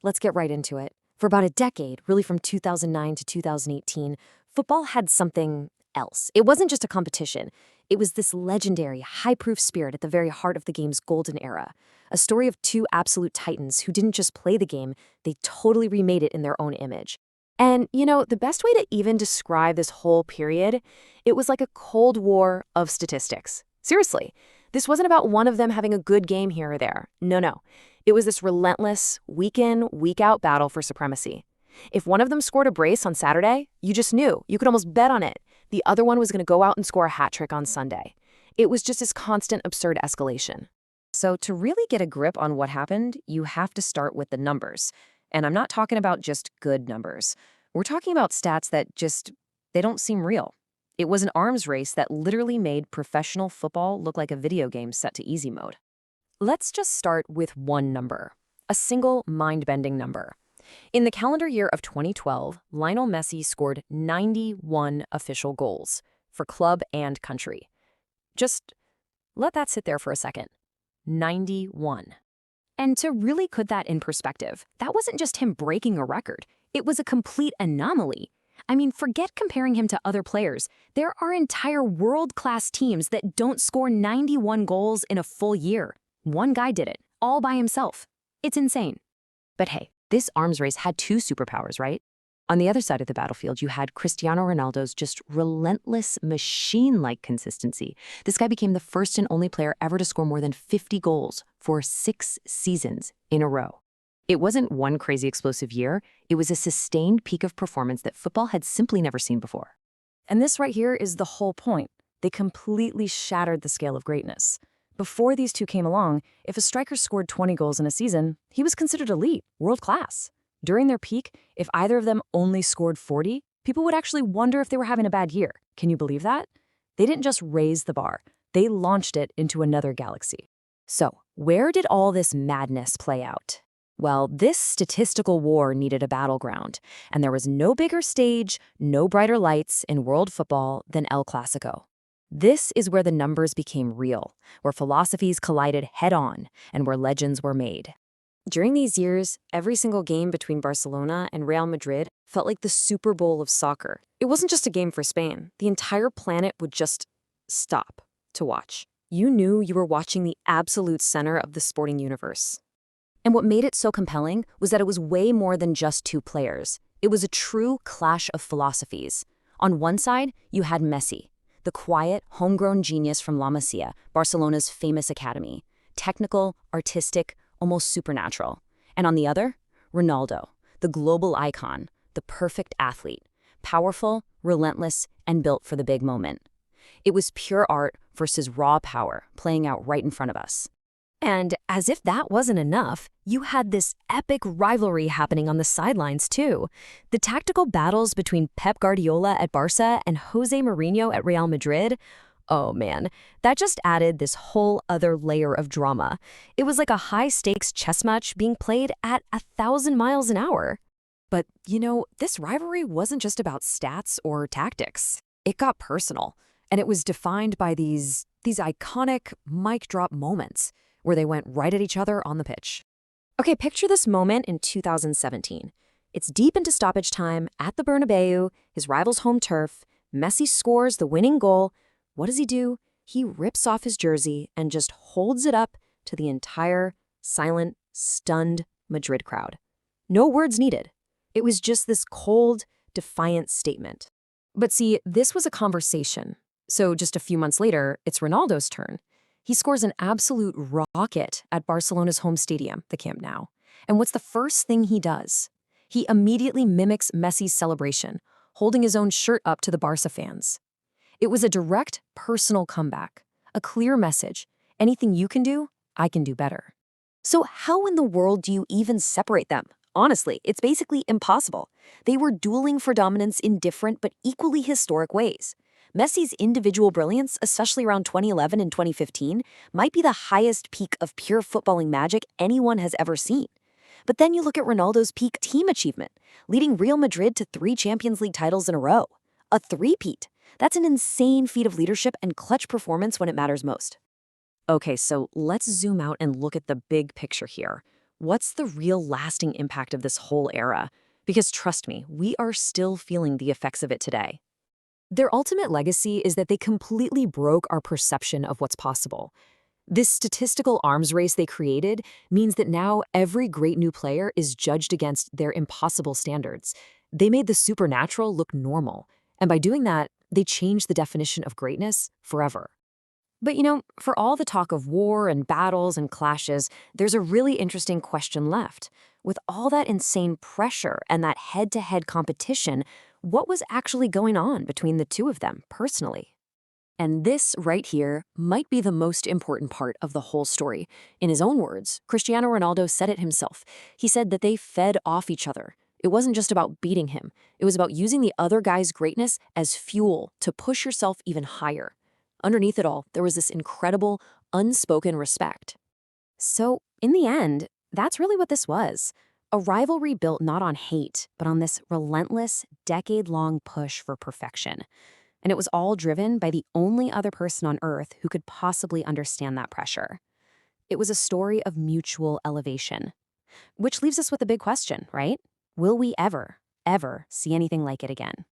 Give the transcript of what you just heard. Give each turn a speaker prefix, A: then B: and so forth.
A: Let's get right into it. For about a decade, really from 2009 to 2018, football had something else. It wasn't just a competition. It was this legendary, high-proof spirit at the very heart of the game's golden era. A story of two absolute titans who didn't just play the game, they totally remade it in their own image. And, the best way to even describe this whole period, it was like a Cold War of statistics. Seriously, this wasn't about one of them having a good game here or there. No. It was this relentless, week in, week out battle for supremacy. If one of them scored a brace on Saturday, you just knew. You could almost bet on it. The other one was going to go out and score a hat trick on Sunday. It was just this constant, absurd escalation. So to really get a grip on what happened, you have to start with the numbers. And I'm not talking about just good numbers. We're talking about stats that they don't seem real. It was an arms race that literally made professional football look like a video game set to easy mode. Let's just start with one number, a single mind-bending number. In the calendar year of 2012, Lionel Messi scored 91 official goals for club and country. Just let that sit there for a second. 91. And to really put that in perspective, that wasn't just him breaking a record. It was a complete anomaly. I mean, forget comparing him to other players. There are entire world-class teams that don't score 91 goals in a full year. One guy did it, all by himself. It's insane. But hey, this arms race had two superpowers, right? On the other side of the battlefield, you had Cristiano Ronaldo's just relentless machine-like consistency. This guy became the first and only player ever to score more than 50 goals for 6 seasons in a row. It wasn't one crazy explosive year. It was a sustained peak of performance that football had simply never seen before. And this right here is the whole point. They completely shattered the scale of greatness. Before these two came along, if a striker scored 20 goals in a season, he was considered elite, world-class. During their peak, if either of them only scored 40, people would actually wonder if they were having a bad year. Can you believe that? They didn't just raise the bar. They launched it into another galaxy. So, where did all this madness play out? Well, this statistical war needed a battleground, and there was no bigger stage, no brighter lights in world football than El Clasico. This is where the numbers became real, where philosophies collided head-on, and where legends were made. During these years, every single game between Barcelona and Real Madrid felt like the Super Bowl of soccer. It wasn't just a game for Spain. The entire planet would just stop to watch. You knew you were watching the absolute center of the sporting universe. And what made it so compelling was that it was way more than just two players. It was a true clash of philosophies. On one side, you had Messi, the quiet, homegrown genius from La Masia, Barcelona's famous academy. Technical, artistic, almost supernatural. And on the other, Ronaldo, the global icon, the perfect athlete, powerful, relentless, and built for the big moment. It was pure art versus raw power playing out right in front of us. And as if that wasn't enough, you had this epic rivalry happening on the sidelines too. The tactical battles between Pep Guardiola at Barca and Jose Mourinho at Real Madrid, oh man, that just added this whole other layer of drama. It was like a high-stakes chess match being played at 1,000 miles an hour. But, this rivalry wasn't just about stats or tactics. It got personal, and it was defined by these iconic mic drop moments where they went right at each other on the pitch. Okay, picture this moment in 2017. It's deep into stoppage time at the Bernabeu, his rival's home turf. Messi scores the winning goal. What does he do? He rips off his jersey and just holds it up to the entire, silent, stunned Madrid crowd. No words needed. It was just this cold, defiant statement. But see, this was a conversation. So just a few months later, it's Ronaldo's turn. He scores an absolute rocket at Barcelona's home stadium, the Camp Nou. And what's the first thing he does? He immediately mimics Messi's celebration, holding his own shirt up to the Barca fans. It was a direct, personal comeback, a clear message. Anything you can do, I can do better. So how in the world do you even separate them? Honestly, it's basically impossible. They were dueling for dominance in different but equally historic ways. Messi's individual brilliance, especially around 2011 and 2015, might be the highest peak of pure footballing magic anyone has ever seen. But then you look at Ronaldo's peak team achievement, leading Real Madrid to 3 Champions League titles in a row. A three-peat. That's an insane feat of leadership and clutch performance when it matters most. Okay, so let's zoom out and look at the big picture here. What's the real lasting impact of this whole era? Because trust me, we are still feeling the effects of it today. Their ultimate legacy is that they completely broke our perception of what's possible. This statistical arms race they created means that now every great new player is judged against their impossible standards. They made the supernatural look normal, and by doing that, they changed the definition of greatness forever. But for all the talk of war and battles and clashes, there's a really interesting question left. With all that insane pressure and that head-to-head competition, what was actually going on between the two of them personally? And this right here might be the most important part of the whole story. In his own words, Cristiano Ronaldo said it himself. He said that they fed off each other. It wasn't just about beating him. It was about using the other guy's greatness as fuel to push yourself even higher. Underneath it all, there was this incredible, unspoken respect. So, in the end, that's really what this was. A rivalry built not on hate, but on this relentless, decade-long push for perfection. And it was all driven by the only other person on Earth who could possibly understand that pressure. It was a story of mutual elevation. Which leaves us with a big question, right? Will we ever see anything like it again?